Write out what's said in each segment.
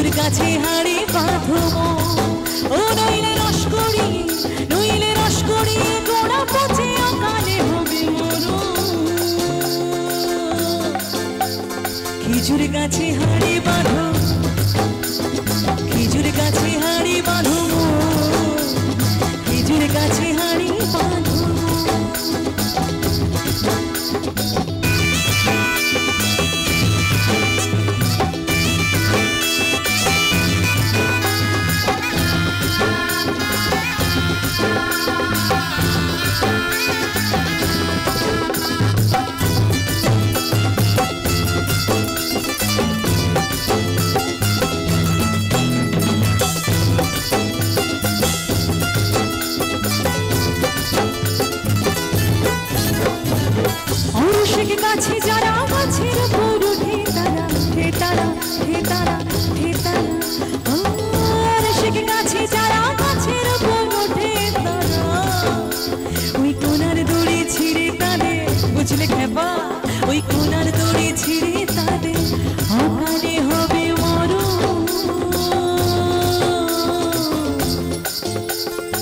খেজুর গাছে হাড়ি বাঁধো ও নইলে রস করি গোড়া পচে অকালে হবে মরণ। খেজুর গাছে হাড়ি বাঁধো, খেজুর গাছে হাড়ি বাঁধো, খেজুর গাছে হাড়ি বাঁধো। গাছে যারা গাছের উপর উঠে তারা হে তারা হে তারা হে তারা, গাছে যারা গাছের উপর উঠে তারা ওই কোনার দড়ি ছিঁড়ে তাদের, বুঝলে খেপা, ওই কোনার দড়ি ছিঁড়ে তাদের অকালে হবে মরণ।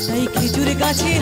তাই খেজুর গাছে